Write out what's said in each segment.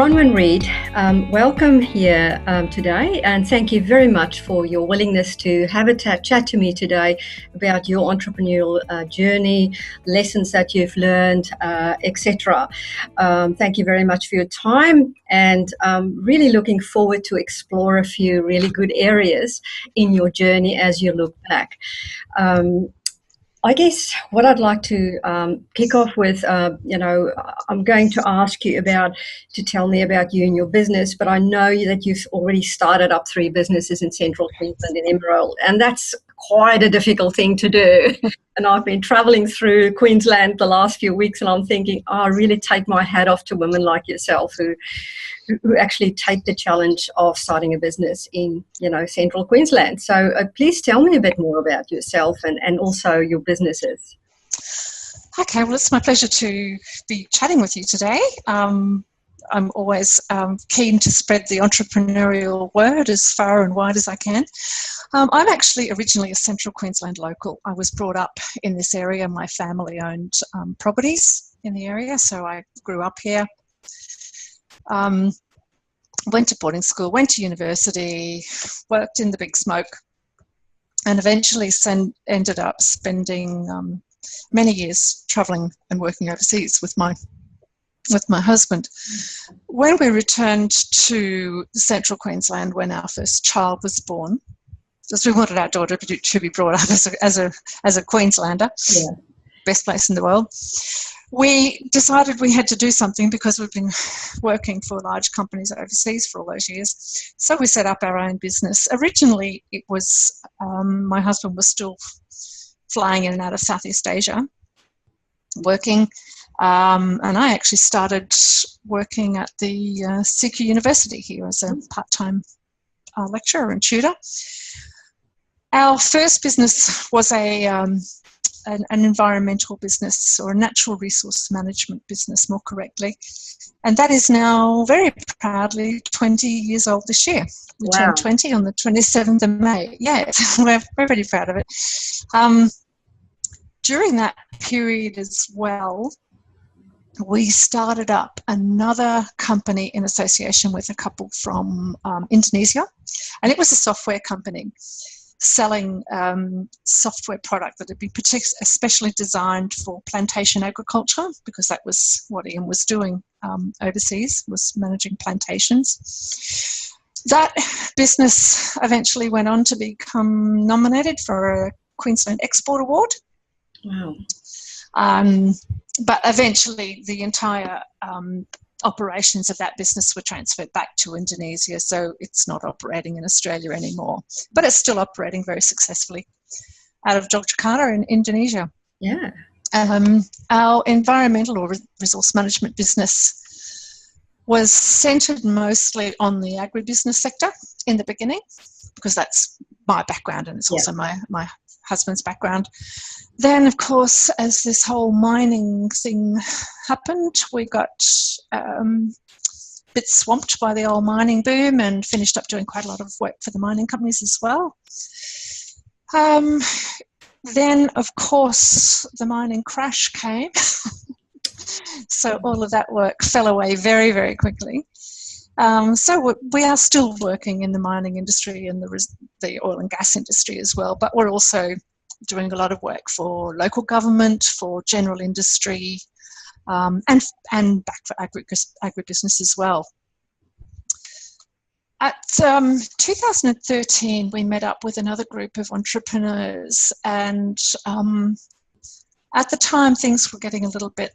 Bronwyn Reid, welcome here today, and thank you very much for your willingness to have a chat to me today about your entrepreneurial journey, lessons that you've learned, etc. Thank you very much for your time, and really looking forward to explore a few really good areas in your journey as you look back. I guess what I'd like to kick off with, I'm going to ask you to tell me about you and your business, but I know that you've already started up 3 businesses in Central Queensland in Emerald, and that's quite a difficult thing to do. And I've been traveling through Queensland the last few weeks, and I'm thinking, I really take my hat off to women like yourself who actually take the challenge of starting a business in, Central Queensland. So please tell me a bit more about yourself and also your businesses. Okay, well, it's my pleasure to be chatting with you today. I'm always keen to spread the entrepreneurial word as far and wide as I can. I'm actually originally a Central Queensland local. I was brought up in this area. My family owned properties in the area, so I grew up here. Went to boarding school, went to university, worked in the big smoke, and eventually ended up spending many years travelling and working overseas with my husband. When we returned to Central Queensland, when our first child was born, because we wanted our daughter to be brought up as a Queenslander, yeah. Best place in the world. We decided we had to do something because we've been working for large companies overseas for all those years. So we set up our own business. Originally, it was my husband was still flying in and out of Southeast Asia, working, and I actually started working at the CQ University here as a part-time lecturer and tutor. Our first business was an environmental business, or a natural resource management business, more correctly. And that is now very proudly 20 years old this year. We turned 20 on the 27th of May. Yeah, we're pretty proud of it. During that period as well, we started up another company in association with a couple from Indonesia, and it was a software company selling software product that had been especially designed for plantation agriculture, because that was what Ian was doing overseas, was managing plantations. That business eventually went on to become nominated for a Queensland Export Award. Wow. But eventually the entire operations of that business were transferred back to Indonesia, so it's not operating in Australia anymore, but it's still operating very successfully out of Jakarta in Indonesia. Yeah. Our environmental or resource management business was centred mostly on the agribusiness sector in the beginning, because that's my background and it's also my husband's background. Then, of course, as this whole mining thing happened, we got a bit swamped by the old mining boom and finished up doing quite a lot of work for the mining companies as well. Then, of course, the mining crash came. So all of that work fell away very, very quickly. So we are still working in the mining industry and the oil and gas industry as well, but we're also doing a lot of work for local government, for general industry, and back for agribusiness as well. At 2013, we met up with another group of entrepreneurs, and at the time things were getting a little bit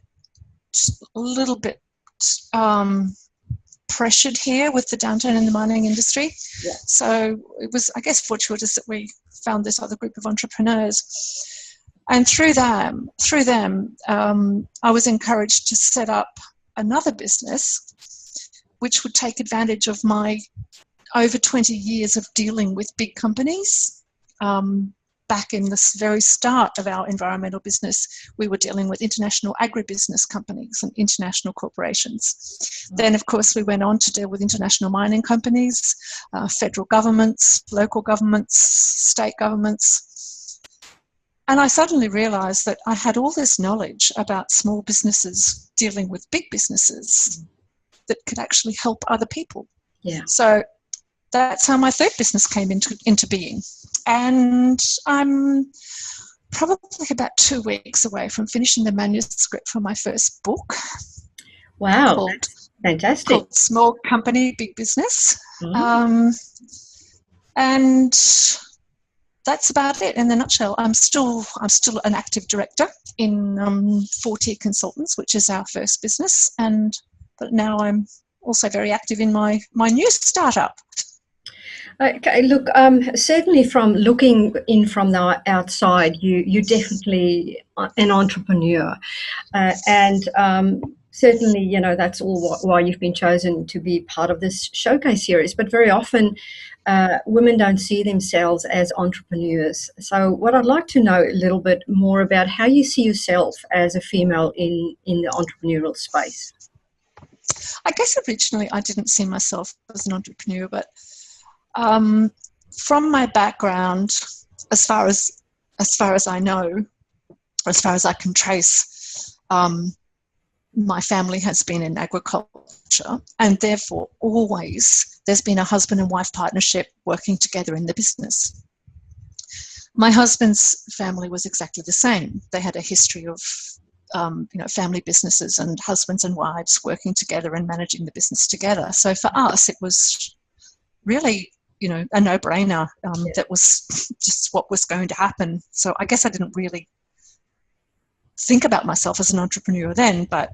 pressured here with the downturn in the mining industry. Yeah. So it was, I guess, fortuitous that we found this other group of entrepreneurs. And through them, I was encouraged to set up another business which would take advantage of my over 20 years of dealing with big companies. Back in the very start of our environmental business, we were dealing with international agribusiness companies and international corporations. Then, of course, we went on to deal with international mining companies, federal governments, local governments, state governments. And I suddenly realised that I had all this knowledge about small businesses dealing with big businesses. that could actually help other people. Yeah. So that's how my third business came into being. And I'm probably about 2 weeks away from finishing the manuscript for my first book. Wow, that's fantastic. Called Small Company, Big Business. Mm. And that's about it in a nutshell. I'm still an active director in 40 Consultants, which is our first business. But now I'm also very active in my new startup. Okay, look, certainly from looking in from the outside, you definitely an entrepreneur, and certainly, you know, that's all why you've been chosen to be part of this showcase series. But very often, women don't see themselves as entrepreneurs. So, what I'd like to know a little bit more about how you see yourself as a female in the entrepreneurial space. I guess originally I didn't see myself as an entrepreneur, but from my background, as far as I know, as far as I can trace, my family has been in agriculture, and therefore always there's been a husband and wife partnership working together in the business. My husband's family was exactly the same. They had a history of family businesses and husbands and wives working together and managing the business together. So for us, it was really, a no-brainer. That was just what was going to happen. So I guess I didn't really think about myself as an entrepreneur then, but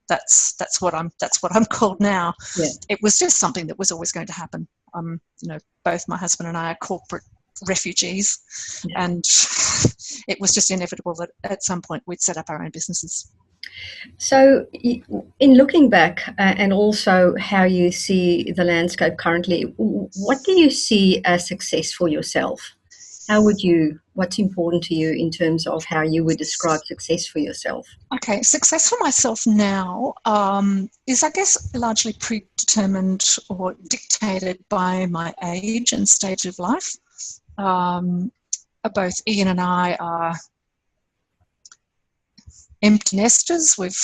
that's what I'm called now. Yeah. It was just something that was always going to happen. Both my husband and I are corporate refugees, yeah. And it was just inevitable that at some point we'd set up our own businesses. So in looking back and also how you see the landscape currently, what do you see as success for yourself? What's important to you in terms of how you would describe success for yourself? Okay, success for myself now is, I guess, largely predetermined or dictated by my age and stage of life. Both Ian and I are empty nesters. We've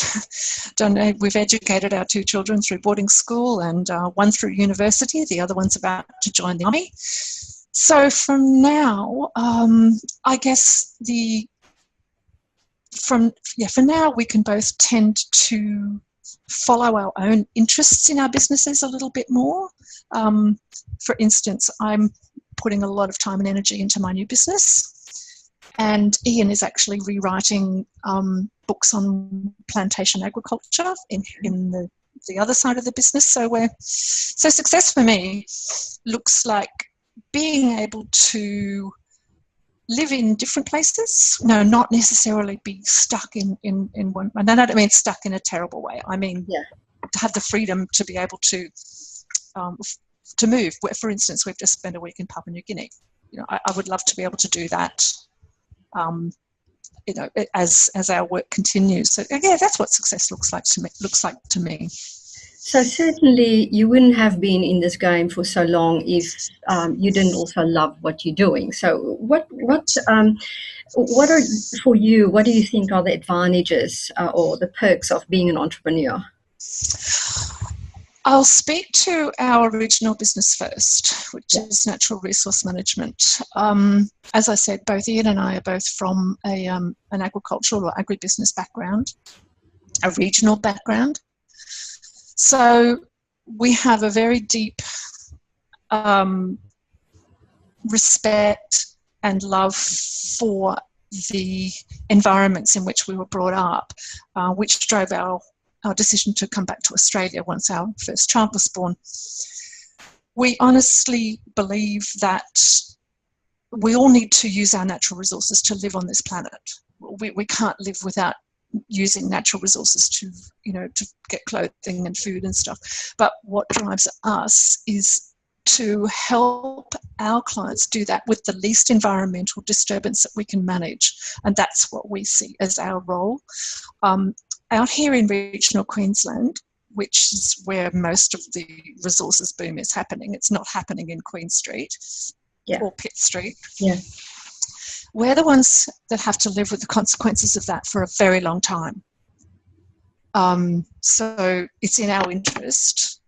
educated our 2 children through boarding school, and one through university. The other one's about to join the army. So from now, I guess for now we can both tend to follow our own interests in our businesses a little bit more. For instance, I'm putting a lot of time and energy into my new business, and Ian is actually rewriting books on plantation agriculture in the other side of the business. So success for me looks like being able to live in different places. No, not necessarily be stuck in one. And I don't mean stuck in a terrible way. I mean, to have the freedom to be able to move. For instance, we've just spent a week in Papua New Guinea. I would love to be able to do that. As our work continues. So that's what success looks like to me. So certainly you wouldn't have been in this game for so long if you didn't also love what you're doing. So what are, for you, what do you think are the advantages or the perks of being an entrepreneur? I'll speak to our original business first, which is natural resource management. As I said, both Ian and I are both from an agricultural or agribusiness background, a regional background. So we have a very deep respect and love for the environments in which we were brought up, which drove our decision to come back to Australia once our first child was born. We honestly believe that we all need to use our natural resources to live on this planet. We can't live without using natural resources to get clothing and food and stuff. But what drives us is to help our clients do that with the least environmental disturbance that we can manage. And that's what we see as our role. Out here in regional Queensland, which is where most of the resources boom is happening, it's not happening in Queen Street or Pitt Street. Yeah. We're the ones that have to live with the consequences of that for a very long time. So it's in our interest,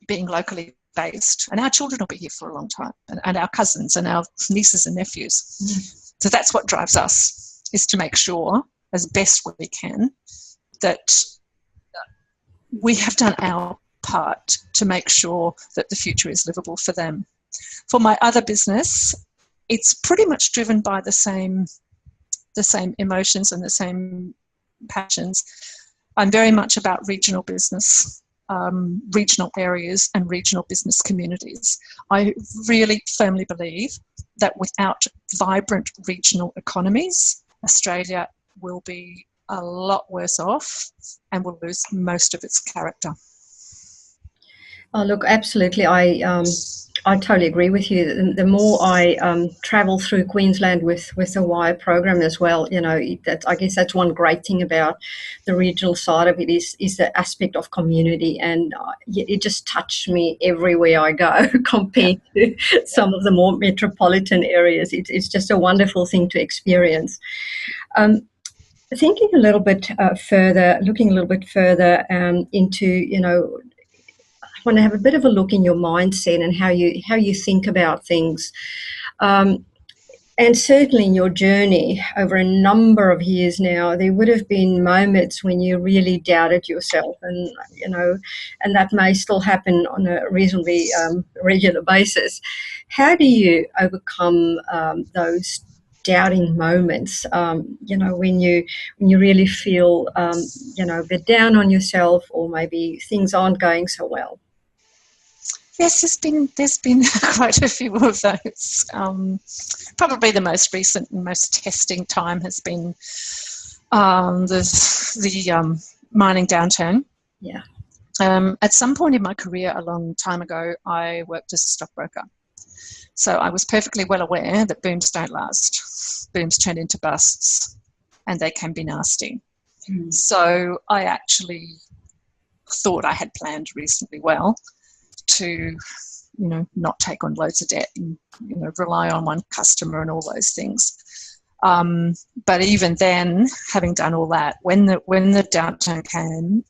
being locally based, and our children will be here for a long time, and our cousins and our nieces and nephews. So that's what drives us, is to make sure, as best we can, that we have done our part to make sure that the future is livable for them. For my other business, it's pretty much driven by the same emotions and the same passions. I'm very much about regional business, regional areas and regional business communities. I really firmly believe that without vibrant regional economies, Australia will be a lot worse off and will lose most of its character. Oh, look, absolutely. I totally agree with you. The more I travel through Queensland with the WIRE program as well, you know, I guess that's one great thing about the regional side of it is the aspect of community, and it just touched me everywhere I go compared to some of the more metropolitan areas. It's just a wonderful thing to experience. Thinking a little bit further, looking a little bit further into, you know, I want to have a bit of a look in your mindset and how you think about things. And certainly in your journey over a number of years now, there would have been moments when you really doubted yourself, and you know, and that may still happen on a reasonably regular basis. How do you overcome those doubting moments? You know, when you really feel you know, a bit down on yourself, or maybe things aren't going so well. Yes, there's been quite a few of those. Probably the most recent and most testing time has been the mining downturn. Yeah. At some point in my career, a long time ago, I worked as a stockbroker. So I was perfectly well aware that booms don't last. Booms turn into busts, and they can be nasty. So I actually thought I had planned reasonably well to, you know, not take on loads of debt and, you know, rely on one customer and all those things. But even then, having done all that, when the downturn came,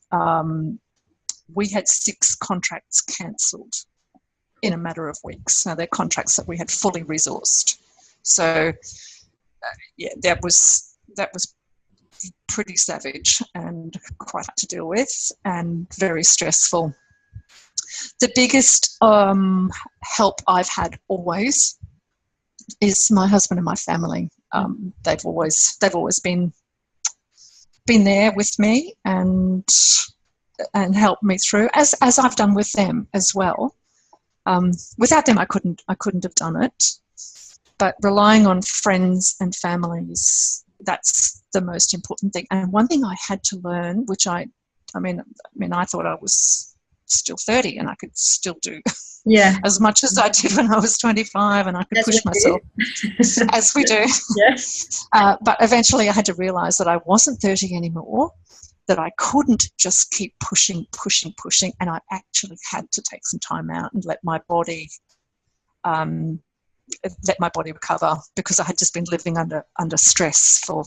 we had 6 contracts cancelled in a matter of weeks. Now, they're contracts that we had fully resourced. So, yeah, that was pretty savage and quite hard to deal with and very stressful. The biggest help I've had always is my husband and my family. They've always been there with me and helped me through, as I've done with them as well. Without them, I couldn't have done it. But relying on friends and families, that's the most important thing. And one thing I had to learn, which I thought I was still 30 and I could still do as much as I did when I was 25, and I could push myself as we do. Yes. But eventually I had to realise that I wasn't 30 anymore, that I couldn't just keep pushing, and I actually had to take some time out and let my body recover, because I had just been living under stress for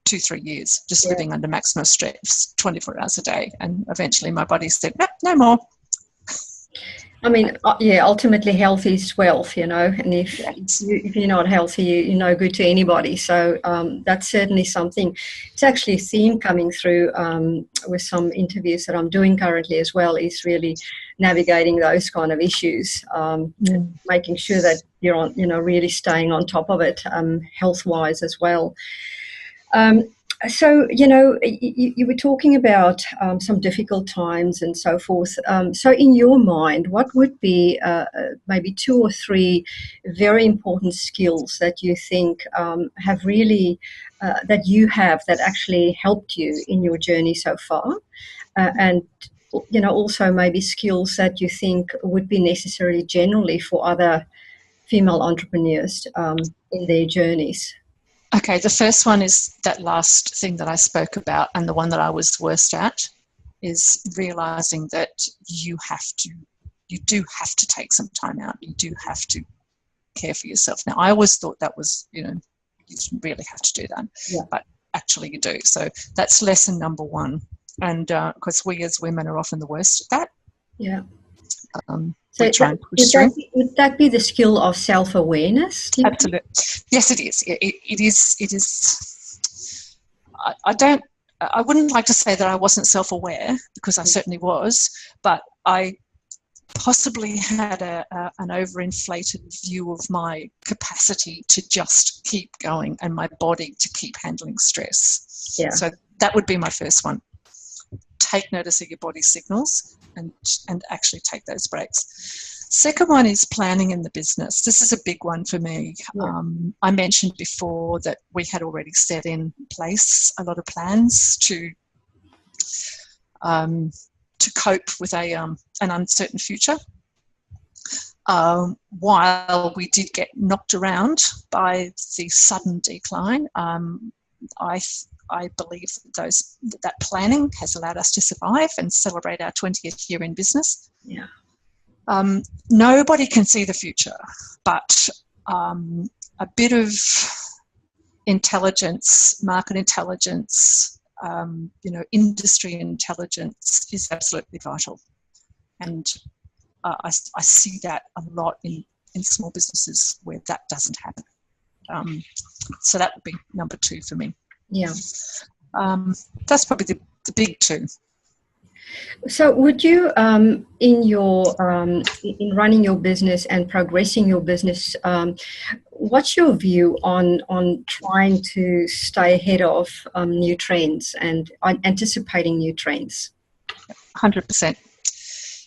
2-3 years, just living under maximum stress 24 hours a day, and eventually my body said, no more. I mean, ultimately health is wealth, you know, and if you're not healthy, you're no good to anybody. So that's certainly something. It's actually a theme coming through with some interviews that I'm doing currently as well, is really navigating those kind of issues, making sure that you're on, you know, really staying on top of it, health-wise as well. So, you know, you were talking about some difficult times and so forth. So in your mind, what would be maybe 2 or 3 very important skills that you think have really, that actually helped you in your journey so far? And, you know, also maybe skills that you think would be necessary generally for other female entrepreneurs in their journeys? Okay, the first one is that last thing that I spoke about, and the one that I was worst at, is realising that you do have to take some time out. You do have to care for yourself. Now, I always thought that was, you know, you really have to do that. Yeah. But actually you do. So that's lesson number one. And because we as women are often the worst at that. Yeah. We try and push through. Would that be the skill of self-awareness? Absolutely. Yes, it is. It is. I wouldn't like to say that I wasn't self-aware, because I certainly was, but I possibly had an overinflated view of my capacity to just keep going and my body to keep handling stress. Yeah. So that would be my first one. Take notice of your body signals and actually take those breaks. Second one is planning in the business. This is a big one for me. Yeah. I mentioned before that we had already set in place a lot of plans to cope with an uncertain future. While we did get knocked around by the sudden decline, I believe that planning has allowed us to survive and celebrate our 20th year in business. Yeah. Nobody can see the future, but a bit of intelligence, market intelligence, industry intelligence is absolutely vital. And I see that a lot in small businesses where that doesn't happen. So that would be number two for me. Yeah. That's probably the big two. So would you, in running your business and progressing your business, what's your view on trying to stay ahead of new trends and anticipating new trends? 100%.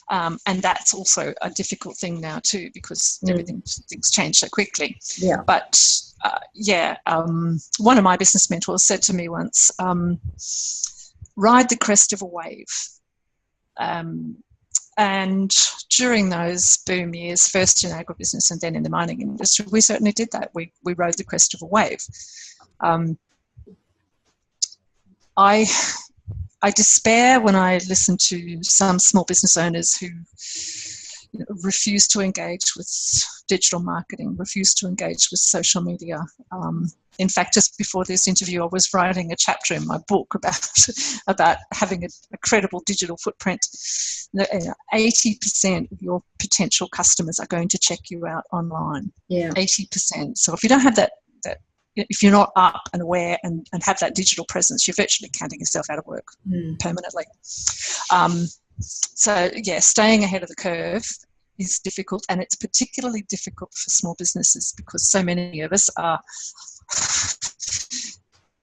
And that's also a difficult thing now too, because things change so quickly. Yeah. But one of my business mentors said to me once, ride the crest of a wave. And during those boom years, first in agribusiness and then in the mining industry, we certainly did that. We rode the crest of a wave. I despair when I listen to some small business owners who refuse to engage with digital marketing, refuse to engage with social media. In fact, just before this interview, I was writing a chapter in my book about having a credible digital footprint. 80% of your potential customers are going to check you out online. Yeah. 80%. So if you don't have that, if you're not up and aware and have that digital presence, you're virtually counting yourself out of work permanently. So yeah, staying ahead of the curve is difficult, and it's particularly difficult for small businesses because so many of us are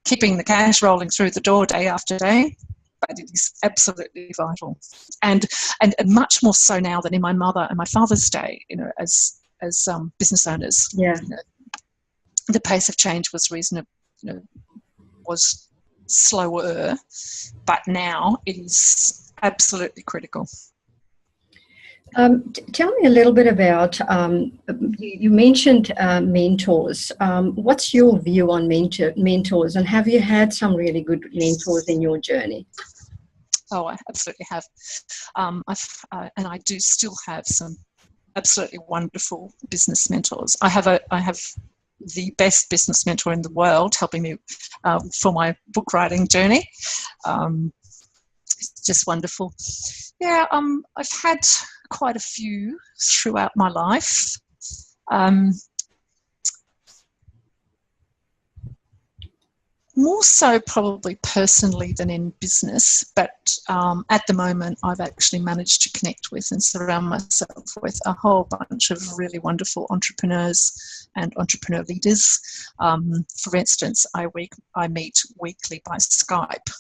keeping the cash rolling through the door day after day, but it is absolutely vital, and much more so now than in my mother and my father's day. As business owners, yeah, the pace of change was reasonable, was slower, but now it is absolutely critical. Tell me a little bit about, you mentioned mentors. What's your view on mentors, and have you had some really good mentors in your journey? Oh, I absolutely have. And I do still have some absolutely wonderful business mentors. I have the best business mentor in the world helping me for my book writing journey. It's just wonderful. Yeah, I've had quite a few throughout my life. More so probably personally than in business, but at the moment I've actually managed to connect with and surround myself with a whole bunch of really wonderful entrepreneurs and entrepreneur leaders. For instance, I meet weekly by Skype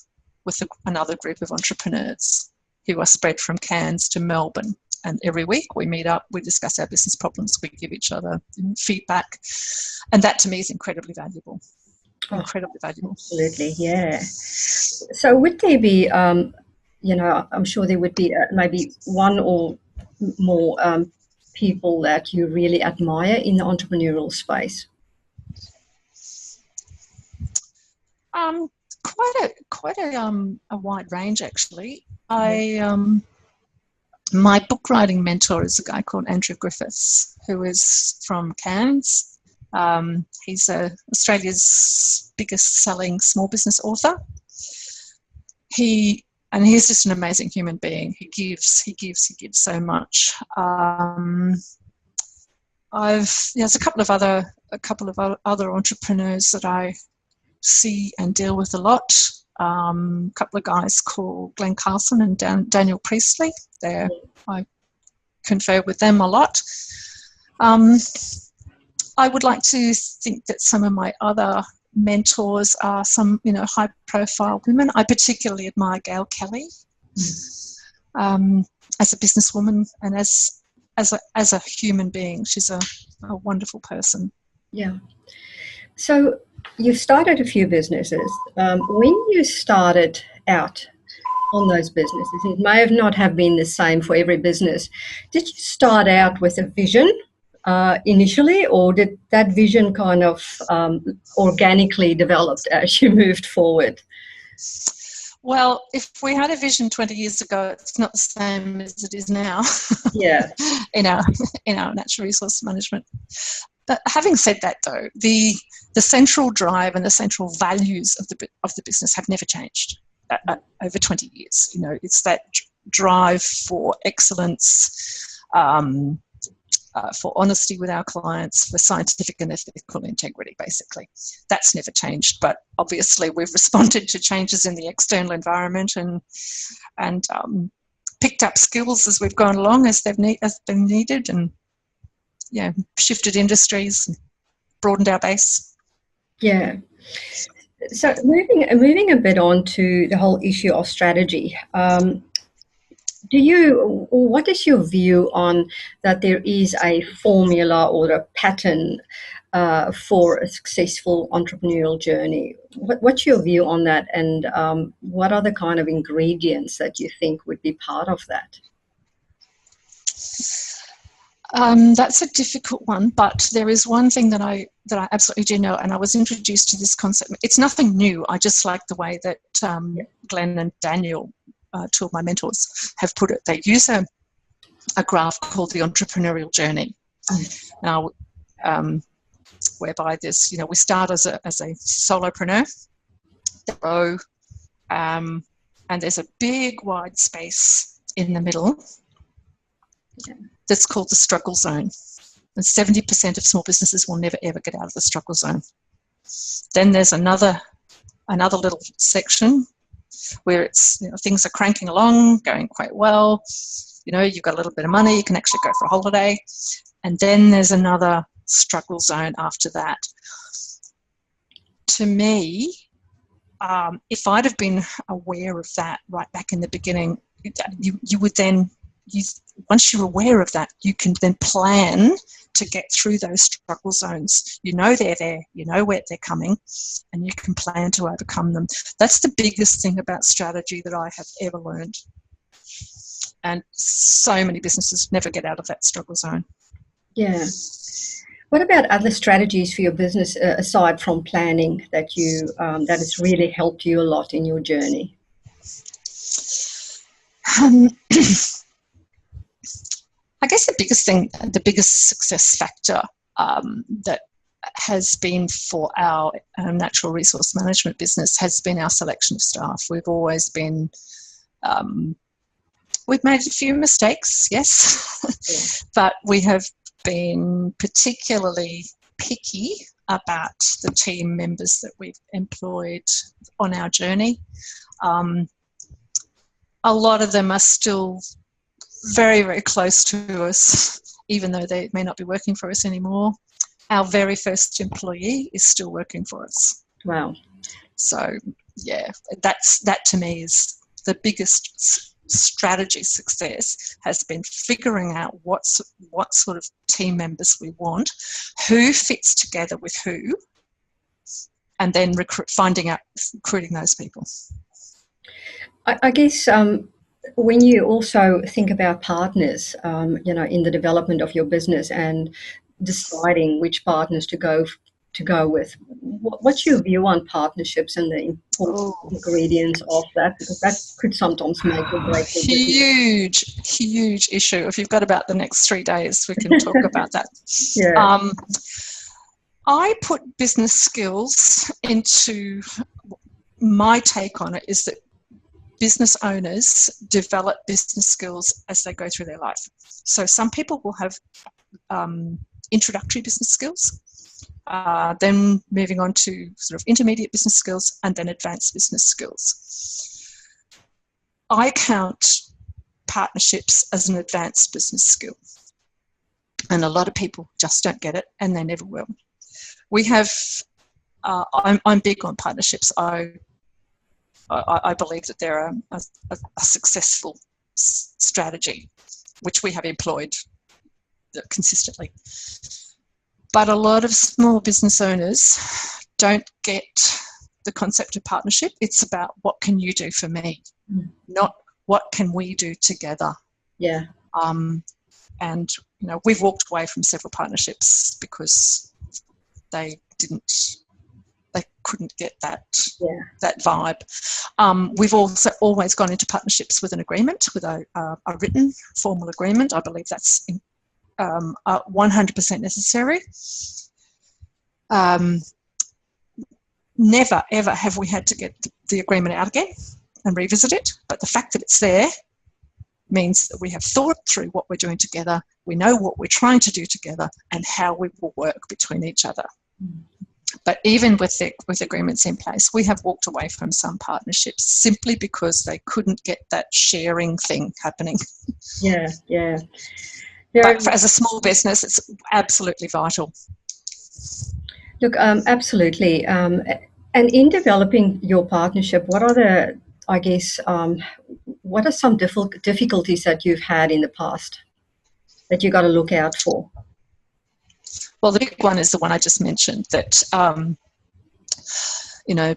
with another group of entrepreneurs who are spread from Cairns to Melbourne. And every week we meet up, we discuss our business problems, we give each other feedback. And that to me is incredibly valuable. Incredibly valuable. Absolutely, yeah. So would there be, I'm sure there would be maybe one or more people that you really admire in the entrepreneurial space? Quite a wide range, actually. My book writing mentor is a guy called Andrew Griffiths, who is from Cairns. He's Australia's biggest selling small business author. He's just an amazing human being. He gives so much. There's a couple of other entrepreneurs that I see and deal with a lot. A couple of guys called Glenn Carlson and Daniel Priestley. I confer with them a lot. I would like to think that some of my other mentors are some, high-profile women. I particularly admire Gail Kelly as a businesswoman and as a human being. She's a wonderful person. Yeah. So you've started a few businesses. When you started out on those businesses, it may have not have been the same for every business. Did you start out with a vision initially, or did that vision kind of organically developed as you moved forward? Well, if we had a vision 20 years ago, it's not the same as it is now. Yeah. in our natural resource management. But having said that, though, the central drive and the central values of the business have never changed over 20 years. It's that drive for excellence, for honesty with our clients, for scientific and ethical integrity, basically. That's never changed. But obviously, we've responded to changes in the external environment and picked up skills as we've gone along as they've been needed, and shifted industries, and broadened our base. Yeah. So moving a bit on to the whole issue of strategy. What is your view on that there is a formula or a pattern for a successful entrepreneurial journey? What's your view on that, and what are the kind of ingredients that you think would be part of that? That's a difficult one, but there is one thing that I absolutely do know, and I was introduced to this concept. It's nothing new. I just like the way that Glenn and Daniel, two of my mentors, have put it. They use a graph called the Entrepreneurial Journey. Now, whereby this, we start as a solopreneur, grow, and there's a big wide space in the middle. Yeah. That's called the struggle zone. And 70% of small businesses will never, ever get out of the struggle zone. Then there's another little section where it's, things are cranking along, going quite well. You've got a little bit of money, you can actually go for a holiday. And then there's another struggle zone after that. To me, if I'd have been aware of that right back in the beginning, you would then... once you're aware of that, you can then plan to get through those struggle zones. They're there, where they're coming, and you can plan to overcome them. That's the biggest thing about strategy that I have ever learned. And so many businesses never get out of that struggle zone. Yeah. What about other strategies for your business aside from planning that has really helped you a lot in your journey? I guess the biggest success factor that has been for our natural resource management business has been our selection of staff. We've always been, we've made a few mistakes, yes, but we have been particularly picky about the team members that we've employed on our journey. A lot of them are still very, very close to us, even though they may not be working for us anymore. Our very first employee is still working for us. Wow. So, yeah, that to me is the biggest strategy success, has been figuring out what sort of team members we want, who fits together with who, and then recruiting those people. I guess when you also think about partners, in the development of your business and deciding which partners to go with, what's your view on partnerships and the important ingredients of that? Because that could sometimes make or break a business. Huge issue. If you've got about the next 3 days, we can talk about that. Yeah. I put business skills into, my take on it is that business owners develop business skills as they go through their life. So some people will have introductory business skills, then moving on to sort of intermediate business skills, and then advanced business skills. I count partnerships as an advanced business skill, and a lot of people just don't get it, and they never will. We have, I'm big on partnerships. I believe that they're a successful strategy, which we have employed consistently. But a lot of small business owners don't get the concept of partnership. It's about what can you do for me, not what can we do together. Yeah. And we've walked away from several partnerships because they couldn't get that vibe. We've also always gone into partnerships with an agreement, with a written formal agreement. I believe that's 100% necessary. Never ever have we had to get the agreement out again and revisit it, but the fact that it's there means that we have thought through what we're doing together, we know what we're trying to do together, and how we will work between each other. But even with agreements in place, we have walked away from some partnerships simply because they couldn't get that sharing thing happening. Yeah. But as a small business, it's absolutely vital. Look, absolutely. And in developing your partnership, what are what are some difficulties that you've had in the past that you got to look out for? Well, the big one is the one I just mentioned, that,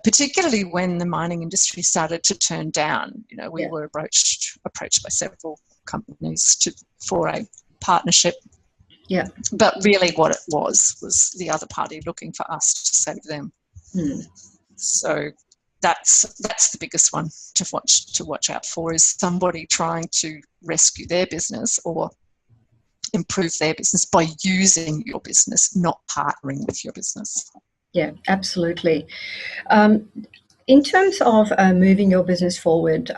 particularly when the mining industry started to turn down, we were approached by several companies for a partnership. Yeah. But really what it was the other party looking for us to save them. So that's the biggest one to watch out for, is somebody trying to rescue their business or improve their business by using your business, not partnering with your business. Yeah, absolutely. In terms of moving your business forward,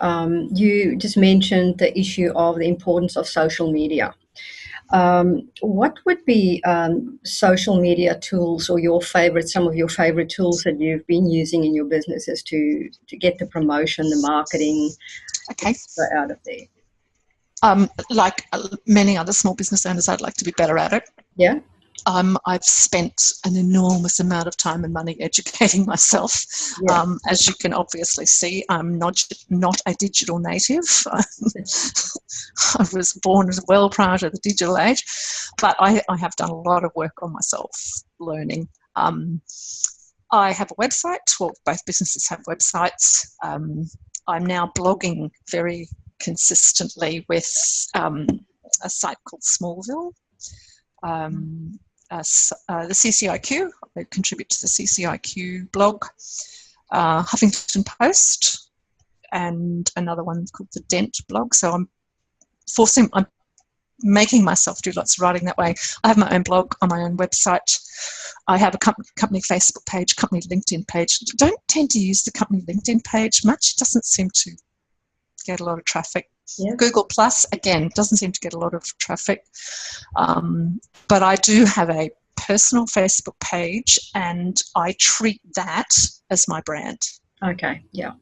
you just mentioned the issue of the importance of social media. What would be social media tools, or some of your favorite tools that you've been using in your businesses to get the promotion, the marketing out of there? Like many other small business owners, I'd like to be better at it. Yeah. I've spent an enormous amount of time and money educating myself. Yeah. As you can obviously see, I'm not a digital native. I was born as well prior to the digital age, but I have done a lot of work on myself, learning. I have a website. Well, both businesses have websites. I'm now blogging very consistently with a site called Smallville. The CCIQ, I contribute to the CCIQ blog, Huffington Post, and another one called the Dent blog. So I'm making myself do lots of writing that way. I have my own blog on my own website. I have a company Facebook page, company LinkedIn page. Don't tend to use the company LinkedIn page much. It doesn't seem to get a lot of traffic. Yeah. Google Plus, again, doesn't seem to get a lot of traffic. But I do have a personal Facebook page, and I treat that as my brand. Okay, yeah.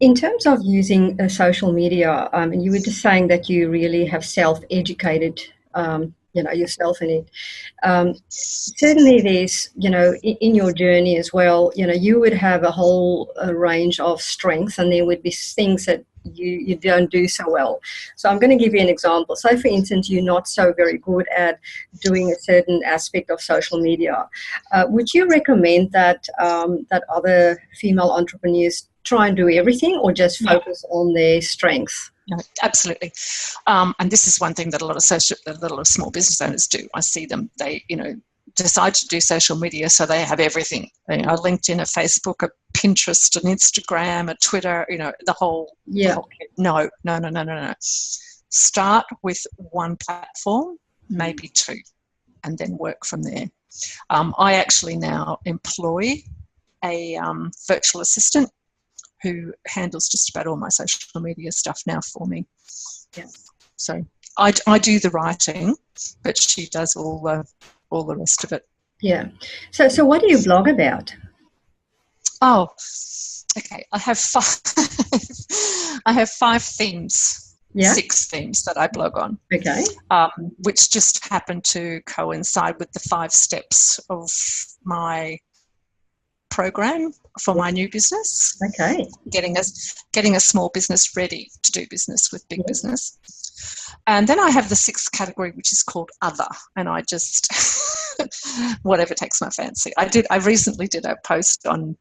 In terms of using social media, and you were just saying that you really have self-educated, yourself in it. Certainly there's, in your journey as well, you would have a whole range of strengths, and there would be things that you don't do so well. So I'm going to give you an example. So for instance, you're not so very good at doing a certain aspect of social media. Would you recommend that other female entrepreneurs try and do everything, or just focus on their strengths? No, absolutely. And this is one thing that a lot of small business owners do. I see them, they, decide to do social media, so they have everything. A LinkedIn, a Facebook, a Pinterest, an Instagram, a Twitter, the whole. Yeah. No. Start with one platform, maybe two. and then work from there. I actually now employ a virtual assistant who handles just about all my social media stuff now for me. Yeah. So I do the writing, but she does all the rest of it. Yeah. So what do you blog about? Oh, okay. I have five themes. Yeah. 6 themes that I blog on. Okay. Which just happen to coincide with the 5 steps of my program for my new business. Okay. Getting a small business ready to do business with big business. And then I have the 6th category, which is called other, and I just whatever takes my fancy. I recently did a post on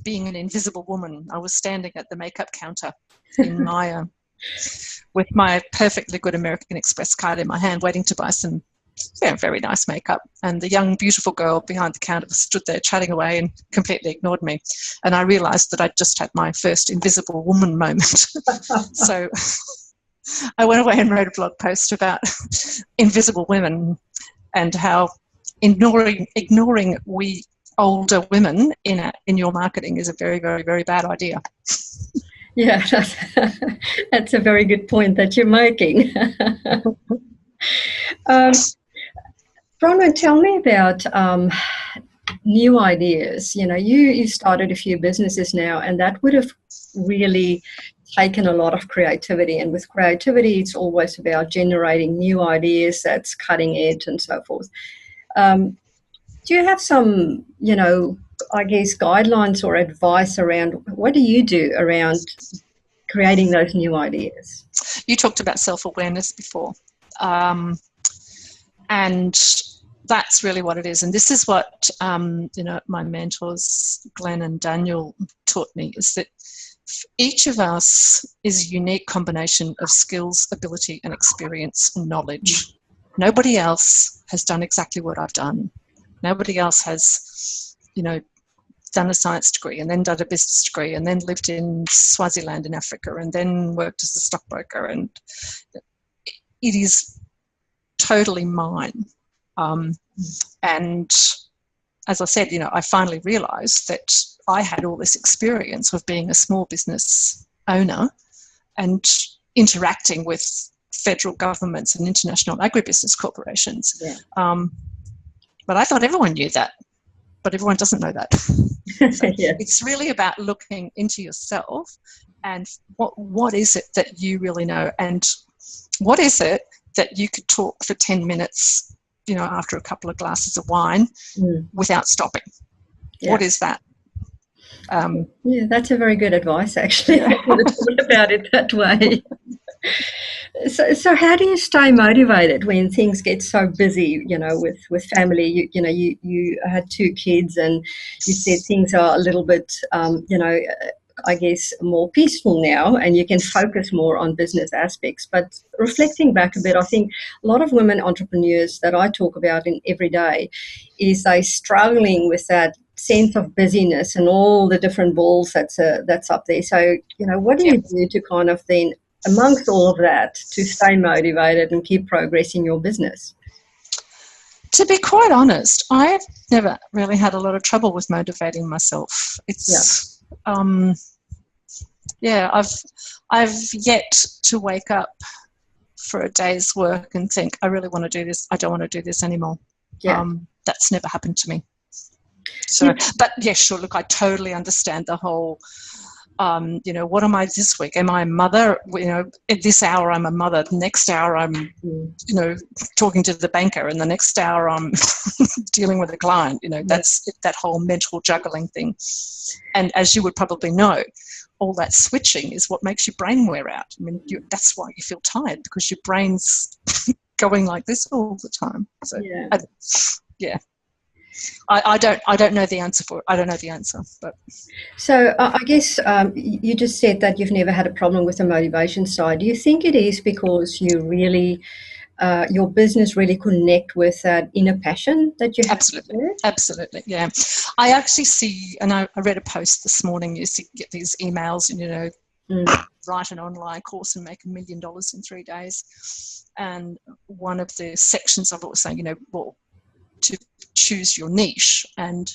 being an invisible woman. I was standing at the makeup counter in my with my perfectly good American Express card in my hand, waiting to buy some very nice makeup. And the young, beautiful girl behind the counter stood there chatting away and completely ignored me. And I realised that I'd just had my first invisible woman moment. So I went away and wrote a blog post about invisible women and how ignoring we older women in your marketing is a very, very, very bad idea. Yeah, that's a very good point that you're making. Bronwyn, tell me about new ideas. You know, you started a few businesses now, and that would have really taken a lot of creativity. And with creativity, it's always about generating new ideas that's cutting edge and so forth. Do you have some, I guess, guidelines or advice around what do you do around creating those new ideas? You talked about self-awareness before. And that's really what it is. And this is what, my mentors, Glenn and Daniel, taught me, is that each of us is a unique combination of skills, ability, and experience and knowledge. Nobody else has done exactly what I've done. Nobody else has, done a science degree and then done a business degree and then lived in Swaziland in Africa and then worked as a stockbroker. And it is totally mine. And as I said, I finally realised that I had all this experience of being a small business owner and interacting with federal governments and international agribusiness corporations. Yeah. But I thought everyone knew that, but everyone doesn't know that. So Yeah. It's really about looking into yourself and what is it that you really know, and what is it that you could talk for 10 minutes, after a couple of glasses of wine without stopping. Yeah. What is that? Yeah, that's a very good advice, actually. I never thought about it that way. So how do you stay motivated when things get so busy, with family? You had 2 kids and you said things are a little bit, I guess, more peaceful now and you can focus more on business aspects. But reflecting back a bit, I think a lot of women entrepreneurs that I talk about in every day is they struggling with that sense of busyness and all the different balls that's up there. So, what do you do to kind of then, amongst all of that, to stay motivated and keep progressing your business? To be quite honest, I've never really had a lot of trouble with motivating myself. I've yet to wake up for a day's work and think, I really want to do this. I don't want to do this anymore. Yeah. That's never happened to me. So, but yeah, sure. Look, I totally understand the whole, what am I this week? Am I a mother? At this hour I'm a mother. The next hour I'm, talking to the banker, and the next hour I'm dealing with a client. That's that whole mental juggling thing. And as you would probably know, all that switching is what makes your brain wear out. I mean, that's why you feel tired, because your brain's going like this all the time. So, I don't know the answer for it. I don't know the answer. But so I guess you just said that you've never had a problem with the motivation side. Do you think it is because you really, your business really connect with that inner passion that you have? Absolutely, yeah. I actually see, and I read a post this morning. You get these emails, and write an online course and make $1 million in 3 days. And one of the sections of it was saying, well, to choose your niche. And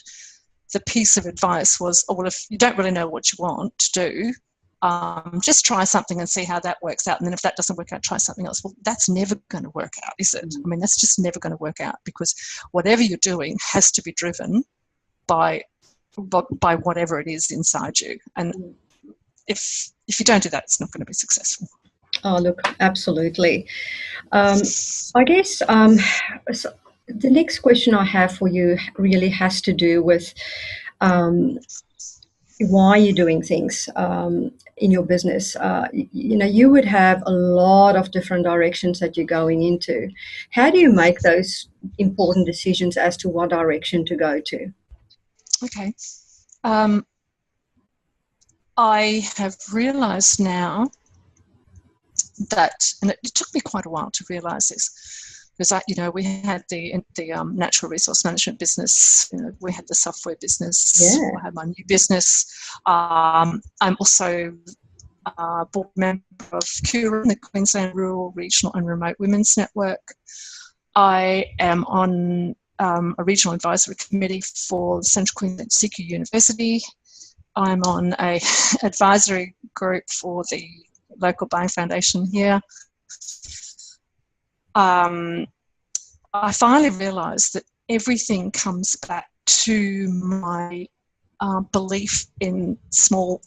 the piece of advice was, well, if you don't really know what you want to do, just try something and see how that works out. And then if that doesn't work out, try something else. Well, that's never going to work out, is it? I mean, that's just never going to work out, because whatever you're doing has to be driven by whatever it is inside you. And if you don't do that, it's not going to be successful. Oh, look, absolutely. I guess so the next question I have for you really has to do with why you're doing things in your business. You would have a lot of different directions that you're going into. How do you make those important decisions as to what direction to go to? Okay. I have realised now that, and it took me quite a while to realise this, because we had the natural resource management business, we had the software business, I had my new business. I'm also a board member of QREN, the Queensland Rural, Regional and Remote Women's Network. I am on a regional advisory committee for Central Queensland CQ University. I'm on a advisory group for the local buying foundation here. I finally realised that everything comes back to my belief in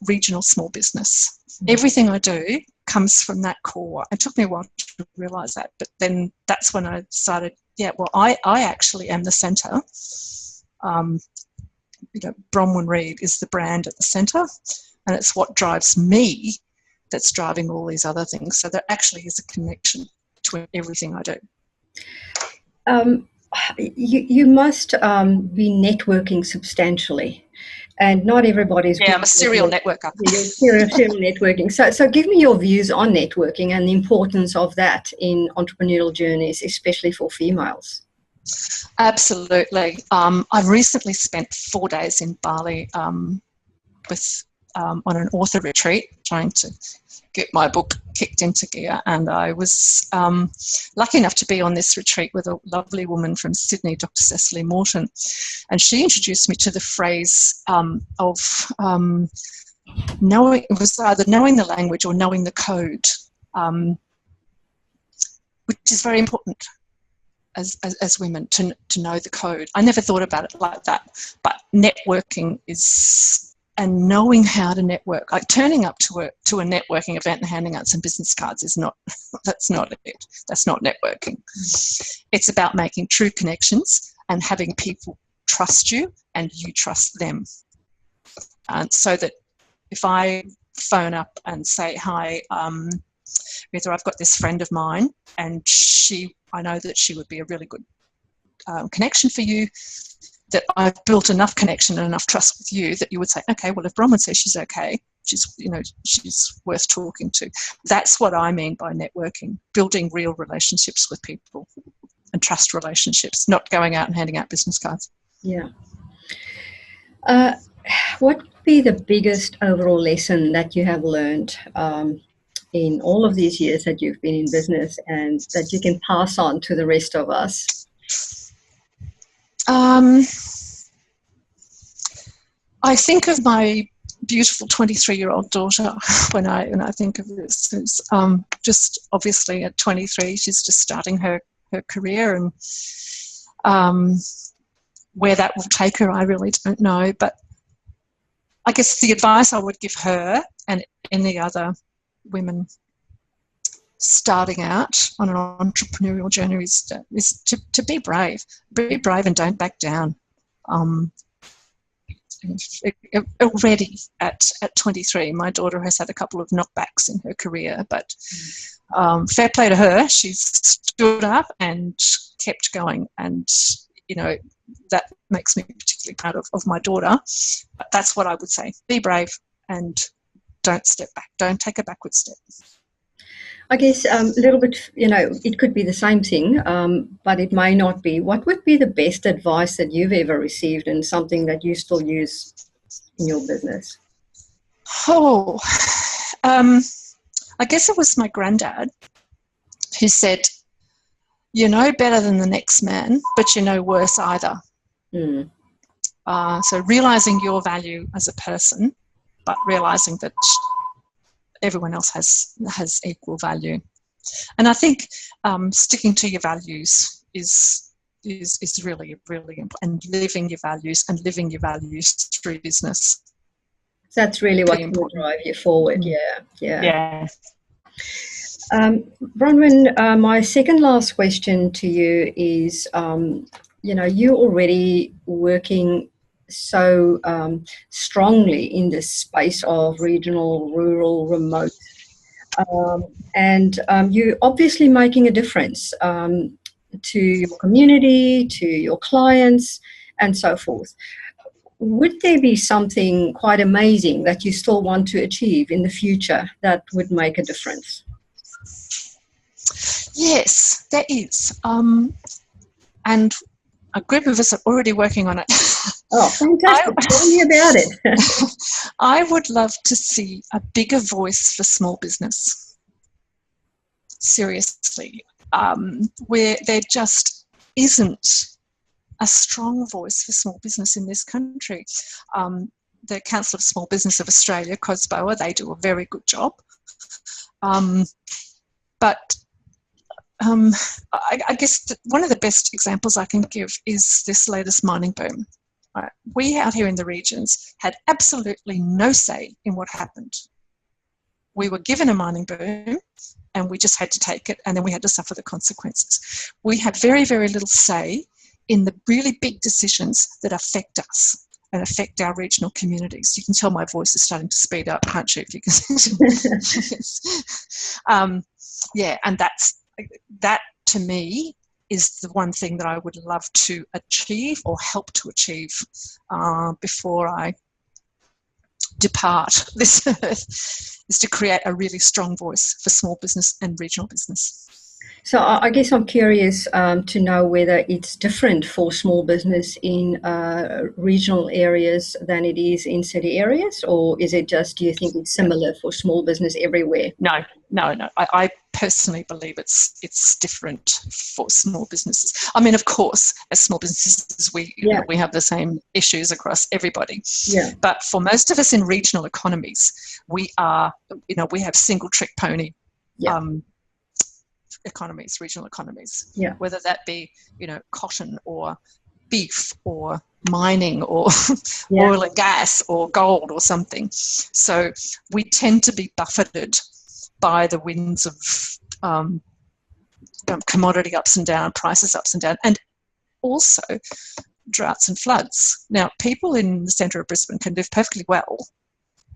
regional small business. Everything I do comes from that core. It took me a while to realise that, but then that's when I decided, I actually am the centre. Bronwyn Reid is the brand at the centre, and it's what drives me that's driving all these other things. So there actually is a connection between everything I do. You must be networking substantially, and not everybody's. Yeah, I'm a serial networker. Serial networking. So give me your views on networking and the importance of that in entrepreneurial journeys, especially for females. Absolutely. I've recently spent 4 days in Bali on an author retreat, trying to get my book kicked into gear, and I was lucky enough to be on this retreat with a lovely woman from Sydney, Dr. Cecily Morton, and she introduced me to the phrase of knowing, it was either knowing the language or knowing the code, which is very important as women, to know the code. I never thought about it like that, but networking is, and knowing how to network, like turning up to a networking event and handing out some business cards is not, that's not it. That's not networking. It's about making true connections and having people trust you and you trust them. And so that if I phone up and say, hi, whether I've got this friend of mine and I know that she would be a really good connection for you, that I've built enough connection and enough trust with you that you would say, okay, well, if Bronwyn says she's okay, she's worth talking to. That's what I mean by networking, building real relationships with people and trust relationships, not going out and handing out business cards. Yeah. What would be the biggest overall lesson that you have learned in all of these years that you've been in business and that you can pass on to the rest of us? I think of my beautiful 23-year-old daughter when I think of this. It's, just obviously at 23, she's just starting her career, and where that will take her, I really don't know. But I guess the advice I would give her and any other women starting out on an entrepreneurial journey is to be brave. Be brave and don't back down. Already at 23, my daughter has had a couple of knockbacks in her career, but fair play to her. She's stood up and kept going, and that makes me particularly proud of my daughter. But that's what I would say. Be brave and don't step back. Don't take a backward step. I guess a little bit, it could be the same thing, but it may not be. What would be the best advice that you've ever received and something that you still use in your business? Oh, I guess it was my granddad who said, you know better than the next man, but you know worse either. So realising your value as a person, but realising that everyone else has equal value. And I think sticking to your values is really, really important, and living your values through business. That's really what will drive you forward. Yeah. Bronwyn, my second last question to you is, you're already working so strongly in this space of regional, rural, remote, and you're obviously making a difference to your community, to your clients, and so forth. Would there be something quite amazing that you still want to achieve in the future that would make a difference? Yes, there is. And a group of us are already working on it. Oh, fantastic. Tell me about it. I would love to see a bigger voice for small business. Seriously. Where there just isn't a strong voice for small business in this country. The Council of Small Business of Australia, COSBOA, they do a very good job. But I guess one of the best examples I can give is this latest mining boom. Right. We out here in the regions had absolutely no say in what happened. We were given a mining boom and we just had to take it, and then we had to suffer the consequences. We had very, very little say in the really big decisions that affect us and affect our regional communities. You can tell my voice is starting to speed up, can't you? If you can. And that to me is the one thing that I would love to achieve or help to achieve before I depart this earth, is to create a really strong voice for small business and regional business. So I guess I'm curious to know whether it's different for small business in regional areas than it is in city areas, or is it just, do you think it's similar for small business everywhere? No. I personally believe it's different for small businesses. I mean, of course, as small businesses, we have the same issues across everybody. Yeah. But for most of us in regional economies, we have single trick pony. Yeah. Regional economies, whether that be, cotton or beef or mining or oil and gas or gold or something. So we tend to be buffeted by the winds of commodity ups and down, prices ups and down, and also droughts and floods. Now, people in the centre of Brisbane can live perfectly well,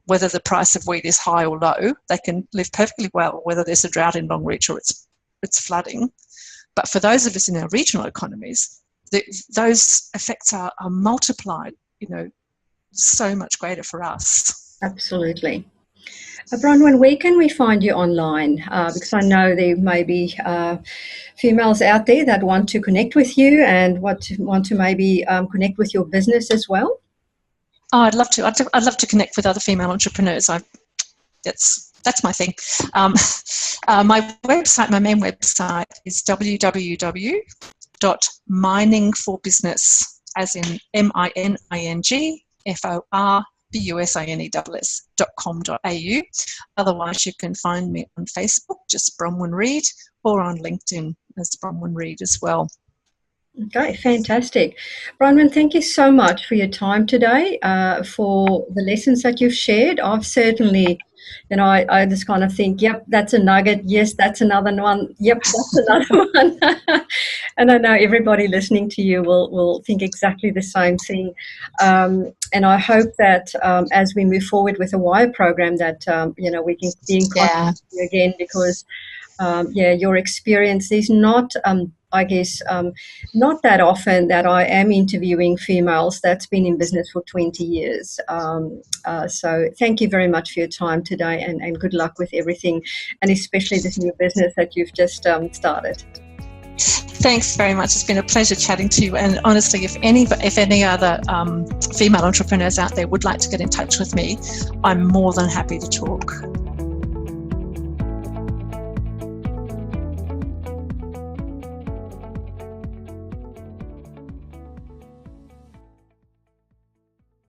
whether the price of wheat is high or low. They can live perfectly well, whether there's a drought in Longreach or it's flooding. But for those of us in our regional economies, those effects are multiplied, so much greater for us. Absolutely. Bronwyn, where can we find you online? Because I know there may be females out there that want to connect with you and want to maybe connect with your business as well. Oh, I'd love to. I'd love to connect with other female entrepreneurs. That's my thing. My main website is www.miningforbusiness, as in MININGFORBUSINESS.com.au. Otherwise, you can find me on Facebook, just Bronwyn Reid, or on LinkedIn as Bronwyn Reid as well. Okay, fantastic. Bronwyn, thank you so much for your time today, for the lessons that you've shared. I've certainly, I just kind of think, yep, that's a nugget. Yes, that's another one. Yep, that's another one. And I know everybody listening to you will think exactly the same thing. And I hope that as we move forward with the WIRE program that, we can be in contact with you again, because, your experience is not, not that often that I am interviewing females that's been in business for 20 years. So thank you very much for your time today, and good luck with everything, and especially this new business that you've just started. Thanks very much. It's been a pleasure chatting to you. And honestly, if any other female entrepreneurs out there would like to get in touch with me, I'm more than happy to talk.